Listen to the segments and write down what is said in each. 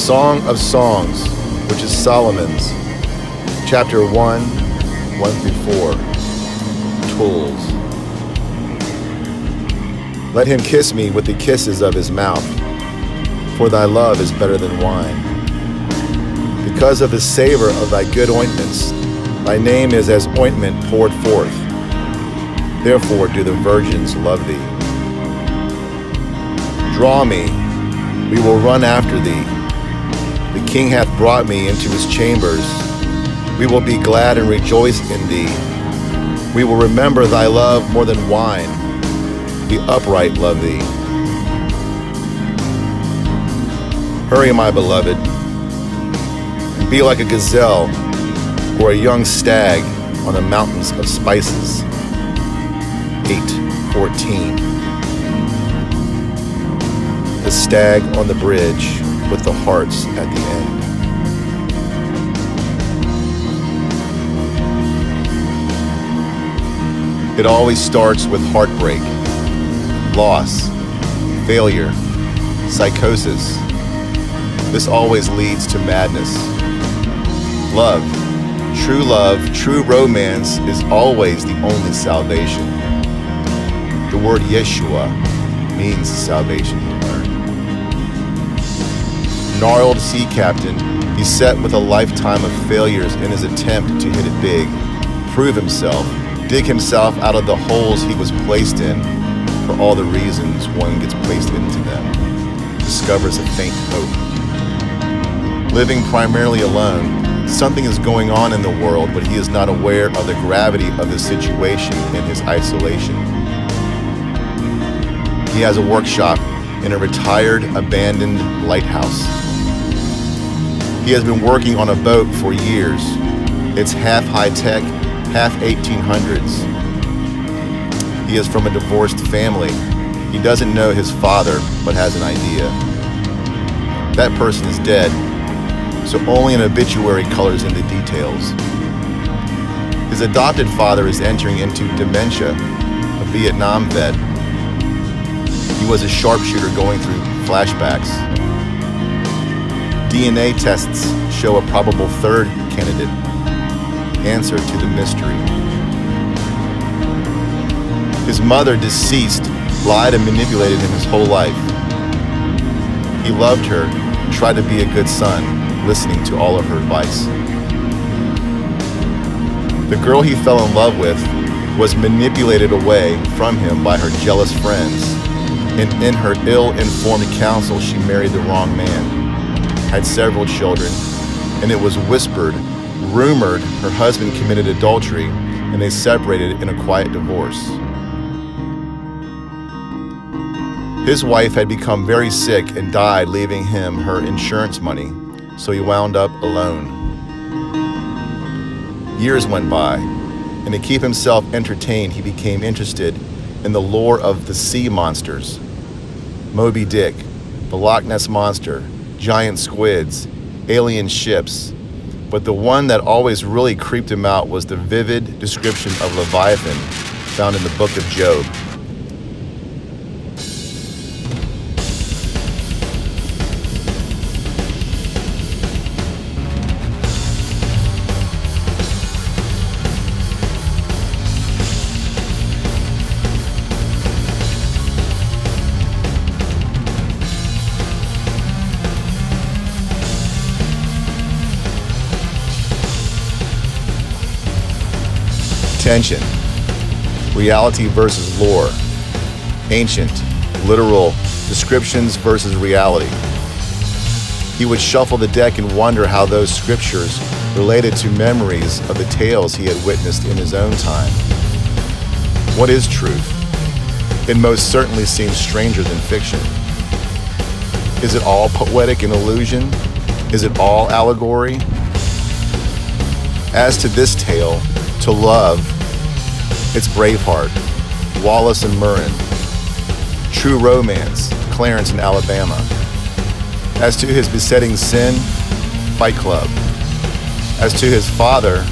Song of Songs, which is Solomon's, chapter 1, 1 through 4, Tools. Let him kiss me with the kisses of his mouth, for thy love is better than wine. Because of the savor of thy good ointments, thy name is as ointment poured forth. Therefore do the virgins love thee. Draw me, we will run after thee. The king hath brought me into his chambers. We will be glad and rejoice in thee. We will remember thy love more than wine. The upright love thee. Hurry, my beloved, and be like a gazelle or a young stag on the mountains of spices. 8:14. The stag on the bridge with the hearts at the end. It always starts with heartbreak, loss, failure, psychosis. This always leads to madness. Love, true romance is always the only salvation. The word Yeshua means salvation, you learn. Gnarled sea captain, beset with a lifetime of failures in his attempt to hit it big, prove himself, dig himself out of the holes he was placed in, for all the reasons one gets placed into them, discovers a faint hope. Living primarily alone, something is going on in the world, but he is not aware of the gravity of the situation in his isolation. He has a workshop in a retired, abandoned lighthouse. He has been working on a boat for years. It's half high-tech, half 1800s. He is from a divorced family. He doesn't know his father, but has an idea. That person is dead, so only an obituary colors in the details. His adopted father is entering into dementia, a Vietnam vet. He was a sharpshooter going through flashbacks. DNA tests show a probable third candidate. Answer to the mystery. His mother, deceased, lied and manipulated him his whole life. He loved her and tried to be a good son, listening to all of her advice. The girl he fell in love with was manipulated away from him by her jealous friends, and in her ill-informed counsel, she married the wrong man, had several children, and it was rumored her husband committed adultery, and they separated in a quiet divorce. His wife had become very sick and died, leaving him her insurance money, so he wound up alone. Years went by, and to keep himself entertained, he became interested in the lore of the sea monsters. Moby Dick, the Loch Ness Monster, giant squids, alien ships. But the one that always really creeped him out was the vivid description of Leviathan found in the book of Job. Tension, reality versus lore, ancient, literal descriptions versus reality. He would shuffle the deck and wonder how those scriptures related to memories of the tales he had witnessed in his own time. What is truth? It most certainly seems stranger than fiction. Is it all poetic and illusion? Is it all allegory? As to this tale, to love, it's Braveheart, Wallace and Murren. True Romance, Clarence in Alabama. As to his besetting sin, Fight Club. As to his father,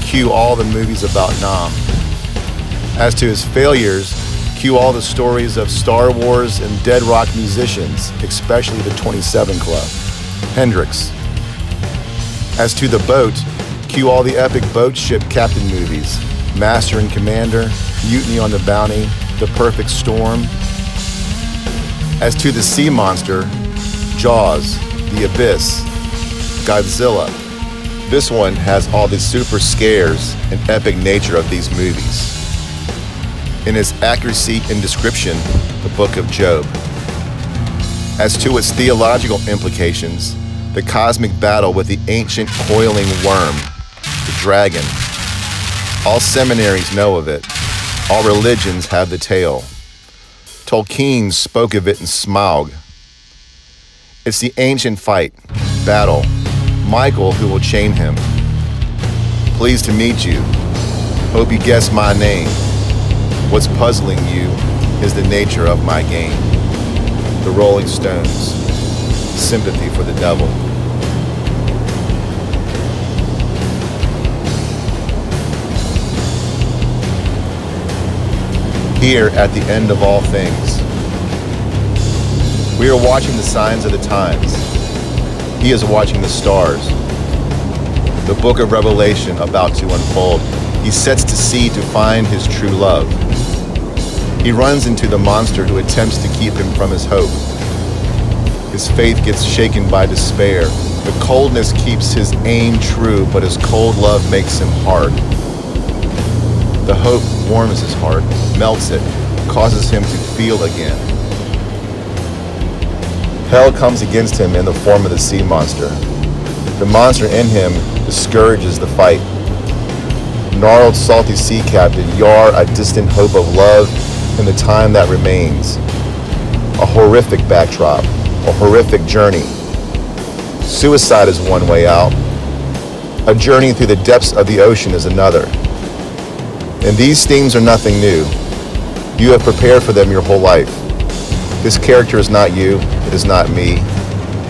cue all the movies about Nam. As to his failures, cue all the stories of Star Wars and dead rock musicians, especially the 27 Club. Hendrix. As to the boat, cue all the epic boat ship captain movies: Master and Commander, Mutiny on the Bounty, The Perfect Storm. As to the Seamonster, Jaws, The Abyss, Godzilla. This one has all the super scares and epic nature of these movies. In its accuracy in description, the Book of Job. As to its theological implications, the cosmic battle with the ancient coiling worm, the dragon. All seminaries know of it. All religions have the tale. Tolkien spoke of it in Smaug. It's the ancient fight, battle, Michael who will chain him. Pleased to meet you. Hope you guess my name. What's puzzling you is the nature of my game. The Rolling Stones, Sympathy for the Devil. Here at the end of all things, we are watching the signs of the times. He is watching the stars. The book of Revelation about to unfold. He sets to sea to find his true love. He runs into the monster who attempts to keep him from his hope. His faith gets shaken by despair. The coldness keeps his aim true, but his cold love makes him hard. The hope warms his heart, melts it, causes him to feel again. Hell comes against him in the form of the sea monster. The monster in him discourages the fight. Gnarled, salty sea captain, Yar, a distant hope of love in the time that remains. A horrific backdrop, a horrific journey. Suicide is one way out. A journey through the depths of the ocean is another. And these themes are nothing new. You have prepared for them your whole life. This character is not you, it is not me,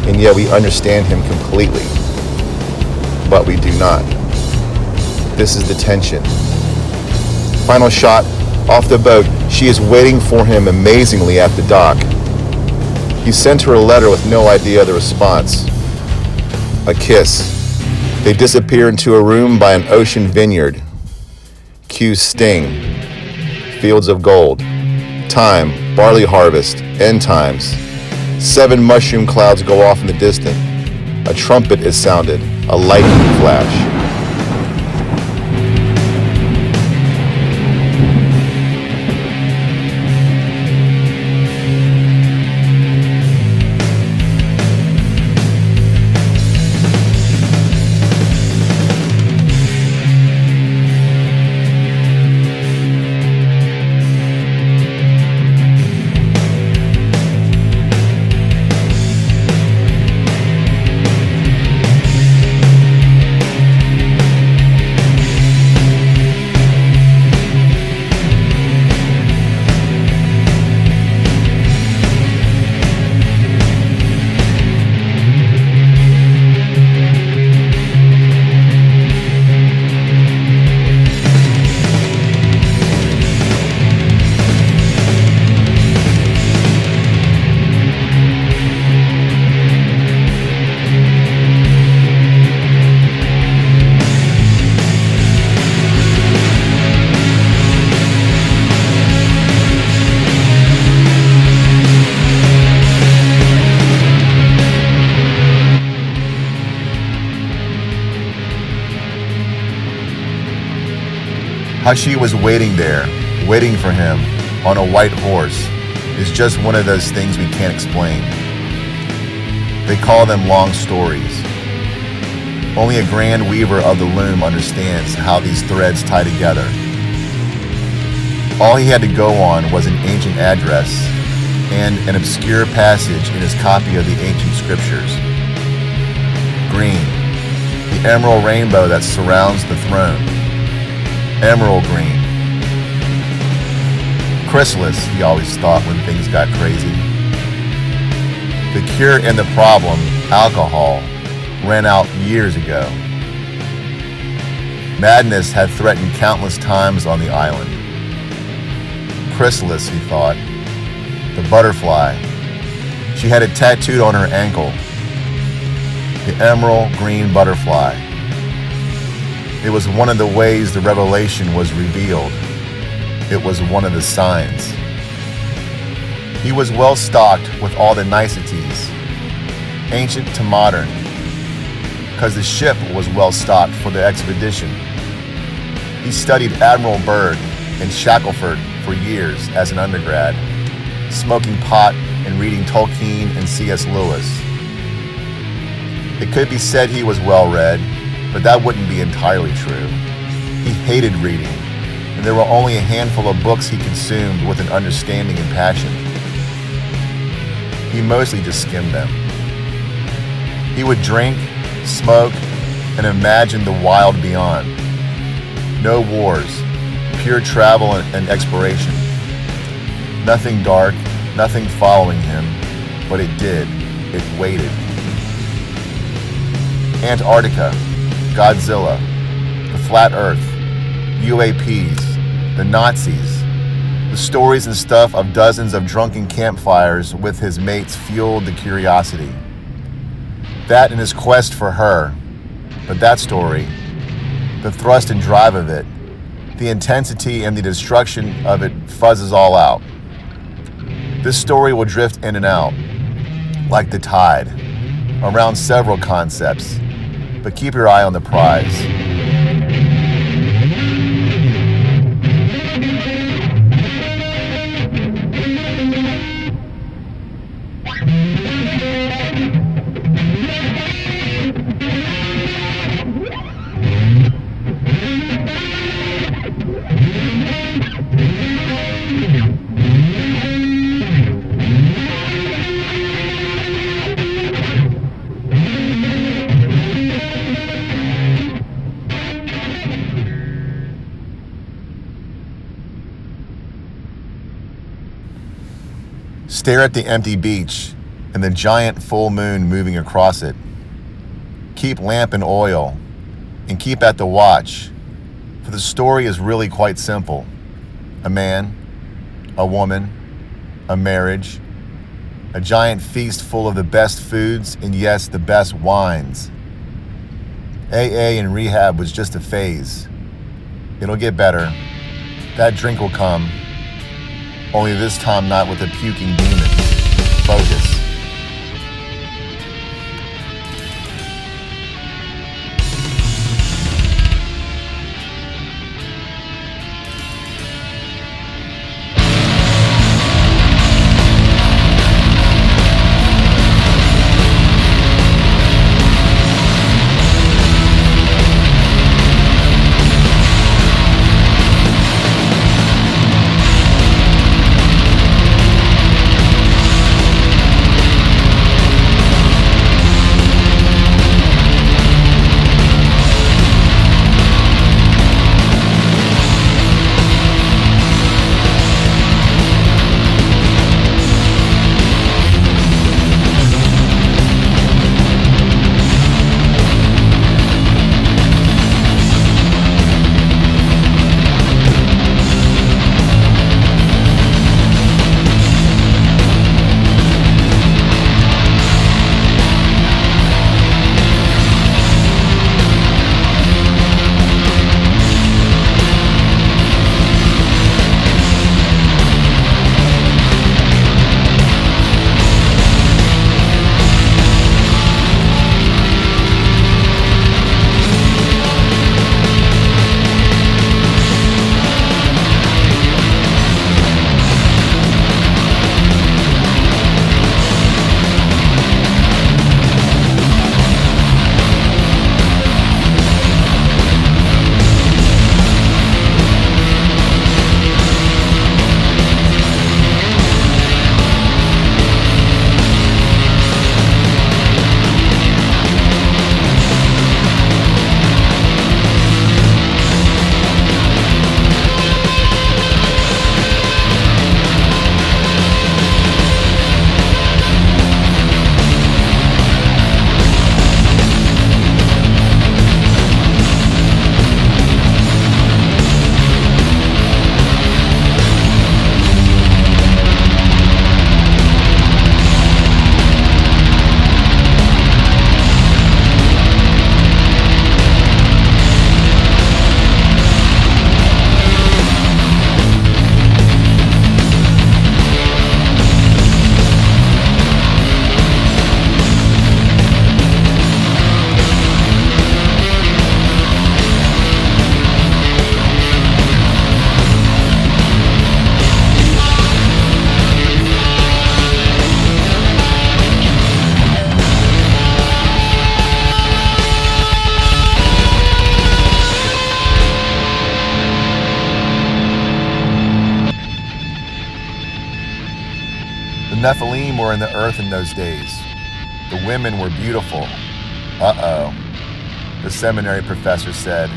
and yet we understand him completely. But we do not. This is the tension. Final shot, off the boat, she is waiting for him amazingly at the dock. He sent her a letter with no idea of the response. A kiss. They disappear into a room by an ocean vineyard. Cue Sting. Fields of gold. Time, barley harvest, end times. 7 mushroom clouds go off in the distance. A trumpet is sounded, a lightning flash. How she was waiting there, waiting for him, on a white horse, is just one of those things we can't explain. They call them long stories. Only a grand weaver of the loom understands how these threads tie together. All he had to go on was an ancient address and an obscure passage in his copy of the ancient scriptures. Green, the emerald rainbow that surrounds the throne. Emerald green. Chrysalis, he always thought when things got crazy. The cure and the problem, alcohol, ran out years ago. Madness had threatened countless times on the island. Chrysalis, he thought. The butterfly. She had it tattooed on her ankle. the emerald green butterfly. It was one of the ways the revelation was revealed. It was one of the signs. He was well stocked with all the niceties, ancient to modern, because the ship was well stocked for the expedition. He studied Admiral Byrd in Shackelford for years as an undergrad, smoking pot and reading Tolkien and C.S. Lewis. It could be said he was well-read, but that wouldn't be entirely true. He hated reading, and there were only a handful of books he consumed with an understanding and passion. He mostly just skimmed them. He would drink, smoke, and imagine the wild beyond. No wars, pure travel and exploration. Nothing dark, nothing following him, but it did. It waited. Antarctica, Godzilla, the flat earth, UAPs, the Nazis, the stories and stuff of dozens of drunken campfires with his mates fueled the curiosity. That and his quest for her, but that story, the thrust and drive of it, the intensity and the destruction of it fuzzes all out. This story will drift in and out, like the tide, around several concepts, but keep your eye on the prize. Stare at the empty beach and the giant full moon moving across it. Keep lamp and oil, and keep at the watch, for the story is really quite simple. A man, a woman, a marriage, a giant feast full of the best foods and yes, the best wines. AA and rehab was just a phase. It'll get better. That drink will come. Only this time not with a puking demon. Focus. Nephilim were in the earth in those days. The women were beautiful. Uh-oh, the seminary professor said.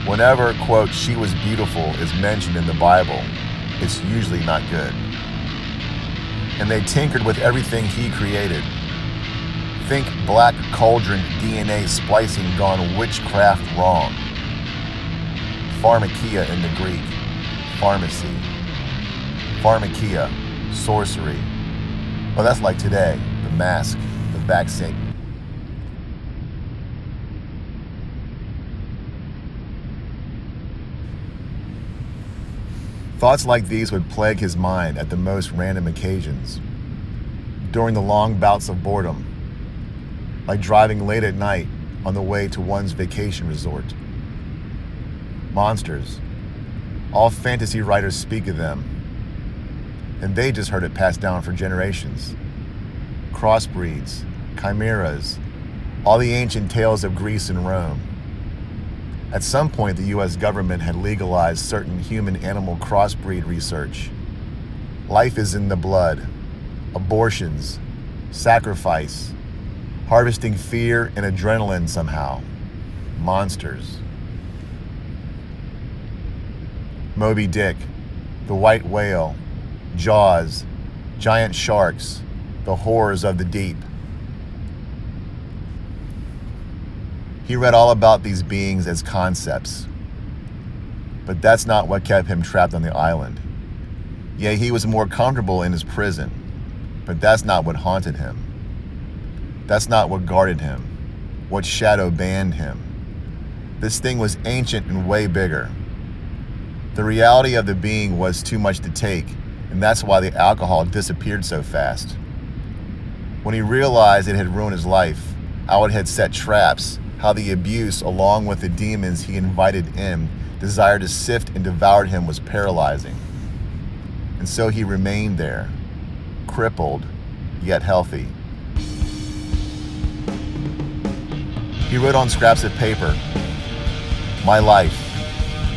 Whenever, quote, she was beautiful is mentioned in the Bible, it's usually not good. And they tinkered with everything he created. Think black cauldron DNA splicing gone witchcraft wrong. Pharmakia in the Greek, pharmacy. Pharmakia, sorcery. Well, that's like today, the mask, the vaccine. Thoughts like these would plague his mind at the most random occasions. During the long bouts of boredom, like driving late at night on the way to one's vacation resort. Monsters. All fantasy writers speak of them, and they just heard it passed down for generations. Crossbreeds, chimeras, all the ancient tales of Greece and Rome. At some point, the US government had legalized certain human-animal crossbreed research. Life is in the blood, abortions, sacrifice, harvesting fear and adrenaline somehow. Monsters. Moby Dick, the white whale, Jaws, giant sharks, the horrors of the deep. He read all about these beings as concepts. But that's not what kept him trapped on the island. Yeah, he was more comfortable in his prison, but that's not what haunted him. That's not what guarded him, what shadow banned him. This thing was ancient and way bigger. The reality of the being was too much to take, and that's why the alcohol disappeared so fast. When he realized it had ruined his life, how it had set traps, how the abuse, along with the demons he invited in, desired to sift and devoured him, was paralyzing. And so he remained there, crippled, yet healthy. He wrote on scraps of paper, "My life,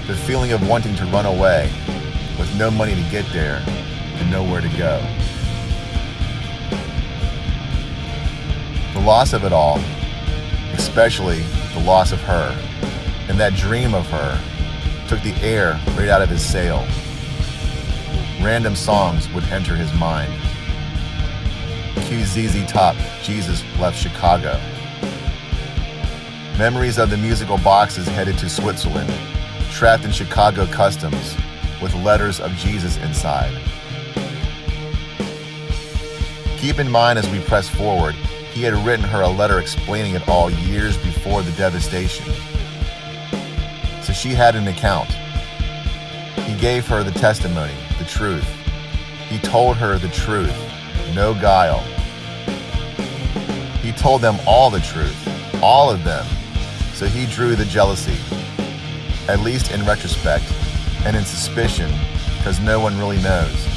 the feeling of wanting to run away, with no money to get there and nowhere to go." The loss of it all, especially the loss of her, and that dream of her, took the air right out of his sail. Random songs would enter his mind. Cue ZZ Top, Jesus Left Chicago. Memories of the musical boxes headed to Switzerland, trapped in Chicago customs, with letters of Jesus inside. Keep in mind as we press forward, he had written her a letter explaining it all years before the devastation. So she had an account. He gave her the testimony, the truth. He told her the truth, no guile. He told them all the truth, all of them. So he drew the jealousy, at least in retrospect, and in suspicion, because no one really knows.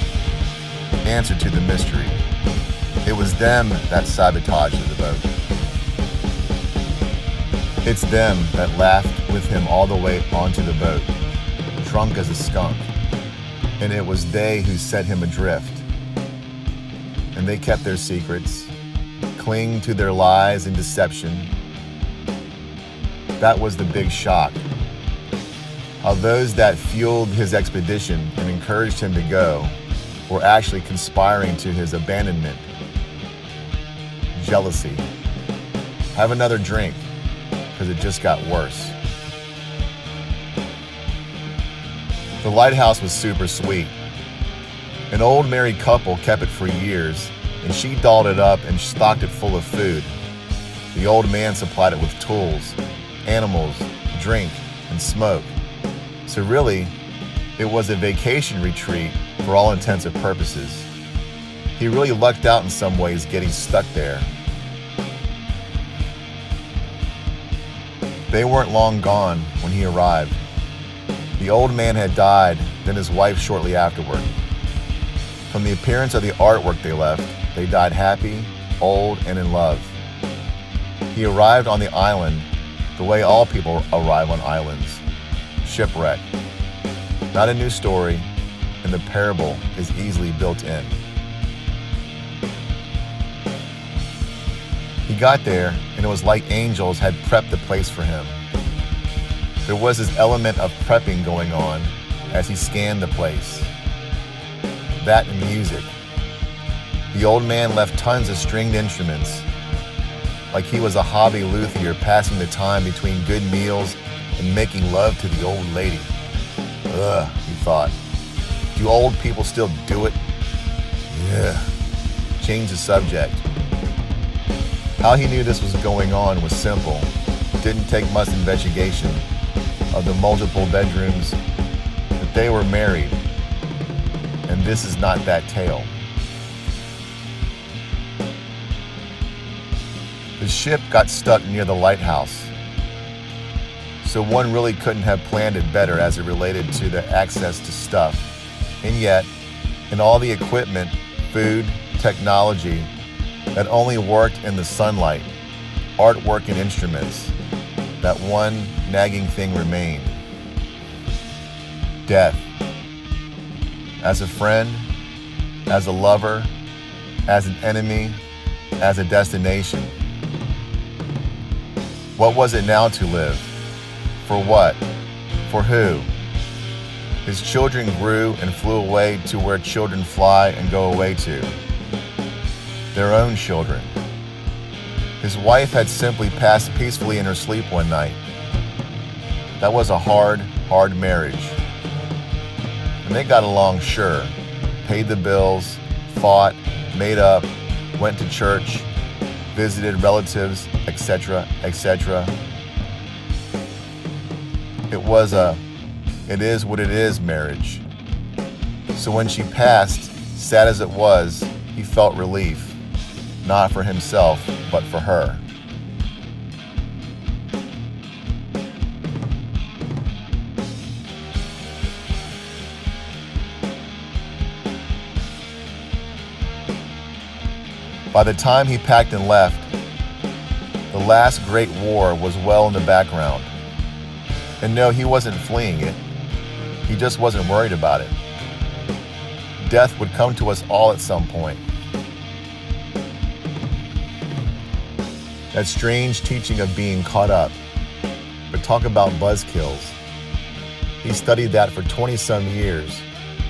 Answer to the mystery. It was them that sabotaged the boat. It's them that laughed with him all the way onto the boat, drunk as a skunk. And it was they who set him adrift. And they kept their secrets, cling to their lies and deception. That was the big shock. How those that fueled his expedition and encouraged him to go were actually conspiring to his abandonment. Jealousy. Have another drink, because it just got worse. The lighthouse was super sweet. An old married couple kept it for years, and she dolled it up and stocked it full of food. The old man supplied it with tools, animals, drink, and smoke. So really, it was a vacation retreat for all intents and purposes. He really lucked out in some ways getting stuck there. They weren't long gone when he arrived. The old man had died, then his wife shortly afterward. From the appearance of the artwork they left, they died happy, old, and in love. He arrived on the island the way all people arrive on islands, shipwreck. Not a new story, and the parable is easily built in. He got there, and it was like angels had prepped the place for him. There was this element of prepping going on as he scanned the place. That and music. The old man left tons of stringed instruments, like he was a hobby luthier passing the time between good meals and making love to the old lady. Ugh, he thought. Do old people still do it? Yeah. Change the subject. How he knew this was going on was simple. Didn't take much investigation of the multiple bedrooms, that they were married. And this is not that tale. The ship got stuck near the lighthouse, so one really couldn't have planned it better as it related to the access to stuff. And yet, in all the equipment, food, technology that only worked in the sunlight, artwork and instruments, that one nagging thing remained. Death. As a friend, as a lover, as an enemy, as a destination. What was it now to live? For what? For who? His children grew and flew away to where children fly and go away to. Their own children. His wife had simply passed peacefully in her sleep one night. That was a hard, hard marriage. And they got along, sure. Paid the bills, fought, made up, went to church, visited relatives, etc., etc. It is what it is marriage. So when she passed, sad as it was, he felt relief, not for himself, but for her. By the time he packed and left, the last great war was well in the background. And no, he wasn't fleeing it. He just wasn't worried about it. Death would come to us all at some point. That strange teaching of being caught up. But talk about buzzkills. He studied that for 20-some years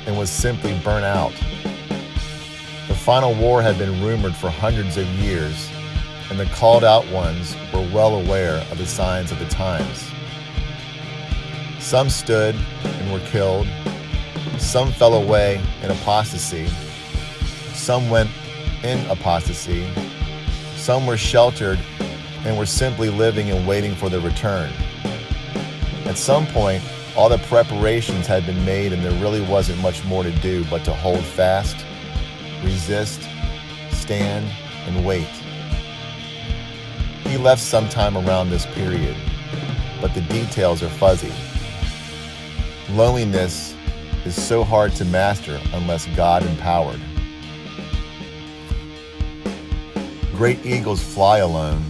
and was simply burnt out. The final war had been rumored for hundreds of years, and the called out ones were well aware of the signs of the times. Some stood and were killed. Some fell away in apostasy. Some went in apostasy. Some were sheltered and were simply living and waiting for the return. At some point, all the preparations had been made and there really wasn't much more to do but to hold fast, resist, stand, and wait. He left sometime around this period, but the details are fuzzy. Loneliness is so hard to master unless God empowered. Great eagles fly alone.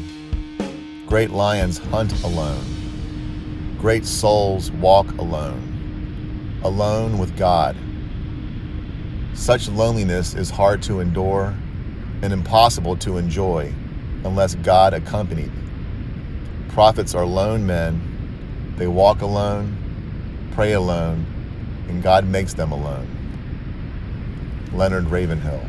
Great lions hunt alone. Great souls walk alone. Alone with God. Such loneliness is hard to endure and impossible to enjoy unless God accompanied. Prophets are lone men. They walk alone, pray alone, and God makes them alone. Leonard Ravenhill.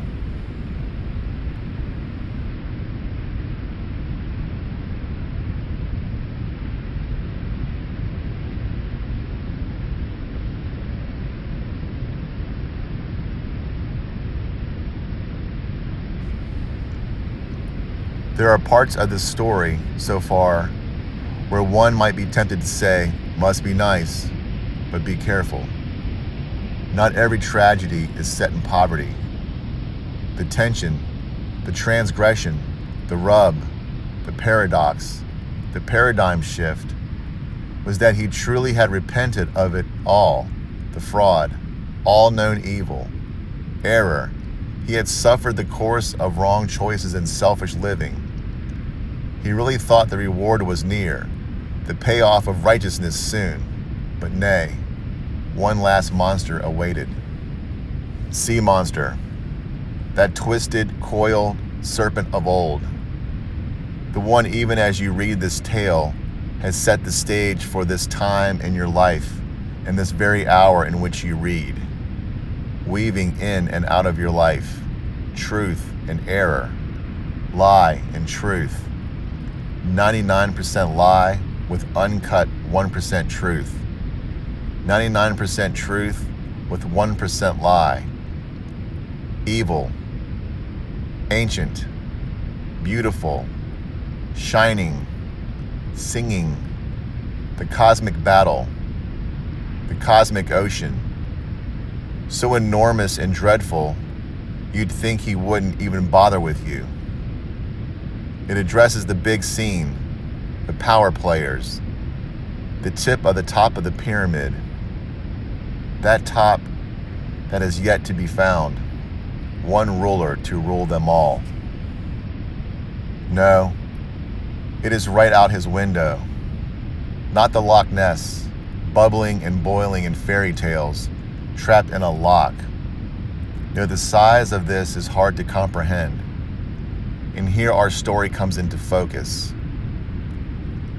There are parts of this story so far where one might be tempted to say, must be nice, but be careful. Not every tragedy is set in poverty. The tension, the transgression, the rub, the paradox, the paradigm shift was that he truly had repented of it all, the fraud, all known evil, error. He had suffered the course of wrong choices and selfish living. He really thought the reward was near, the payoff of righteousness soon. But nay, one last monster awaited. Seamonster, that twisted, coiled serpent of old. The one, even as you read this tale, has set the stage for this time in your life and this very hour in which you read, weaving in and out of your life truth and error, lie and truth, 99% lie with uncut 1% truth, 99% truth with 1% lie, evil, ancient, beautiful, shining, singing, the cosmic battle, the cosmic ocean, so enormous and dreadful you'd think he wouldn't even bother with you. It addresses the big scene, the power players, the tip of the top of the pyramid, that top that is yet to be found, one ruler to rule them all. No, it is right out his window, not the Loch Ness, bubbling and boiling in fairy tales, trapped in a lock. No, the size of this is hard to comprehend. And here our story comes into focus.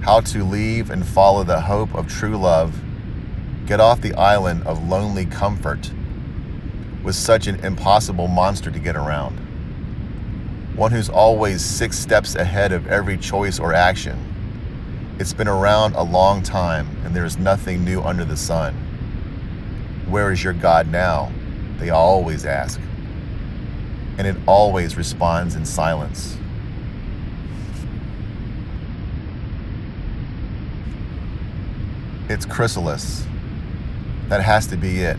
How to leave and follow the hope of true love, get off the island of lonely comfort with such an impossible monster to get around. One who's always 6 steps ahead of every choice or action. It's been around a long time and there's nothing new under the sun. Where is your God now? They always ask. And it always responds in silence. It's chrysalis. That has to be it.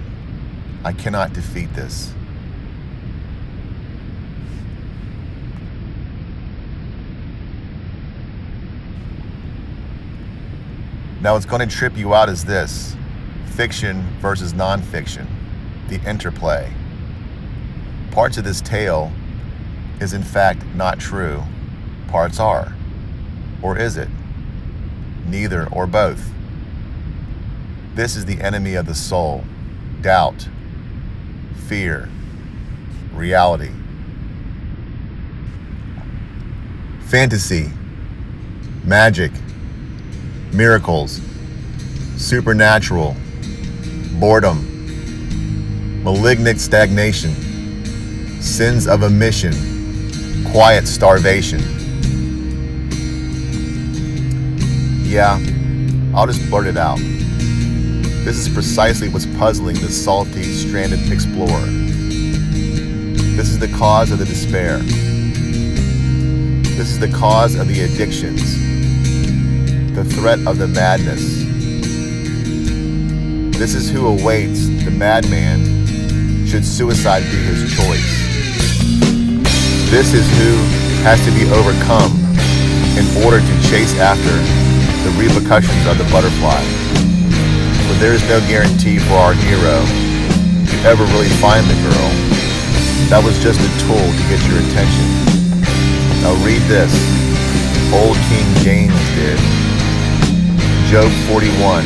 I cannot defeat this. Now what's going to trip you out is this: fiction versus nonfiction, the interplay. Parts of this tale is in fact not true, parts are. Or is it? Neither or both. This is the enemy of the soul: doubt, fear, reality. Fantasy, magic, miracles, supernatural, boredom, malignant stagnation, sins of omission, quiet starvation. Yeah, I'll just blurt it out. This is precisely what's puzzling the salty, stranded explorer. This is the cause of the despair. This is the cause of the addictions, the threat of the madness. This is who awaits the madman should suicide be his choice. This is who has to be overcome in order to chase after the repercussions of the butterfly. But there is no guarantee for our hero to ever really find the girl. That was just a tool to get your attention. Now read this. Old King James did. Job 41.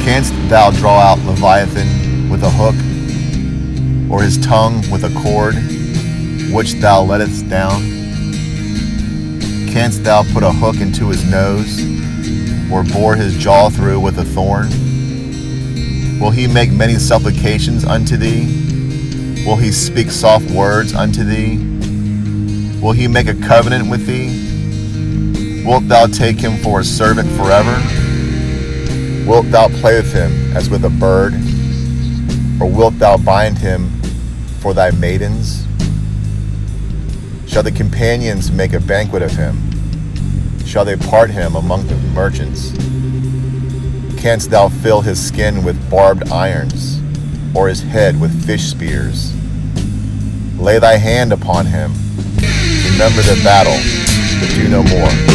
Canst thou draw out Leviathan with a hook, or his tongue with a cord, which thou lettest down? Canst thou put a hook into his nose, or bore his jaw through with a thorn? Will he make many supplications unto thee? Will he speak soft words unto thee? Will he make a covenant with thee? Wilt thou take him for a servant forever? Wilt thou play with him as with a bird? Or wilt thou bind him for thy maidens? Shall the companions make a banquet of him? Shall they part him among the merchants? Canst thou fill his skin with barbed irons, or his head with fish spears? Lay thy hand upon him, remember the battle, but do no more.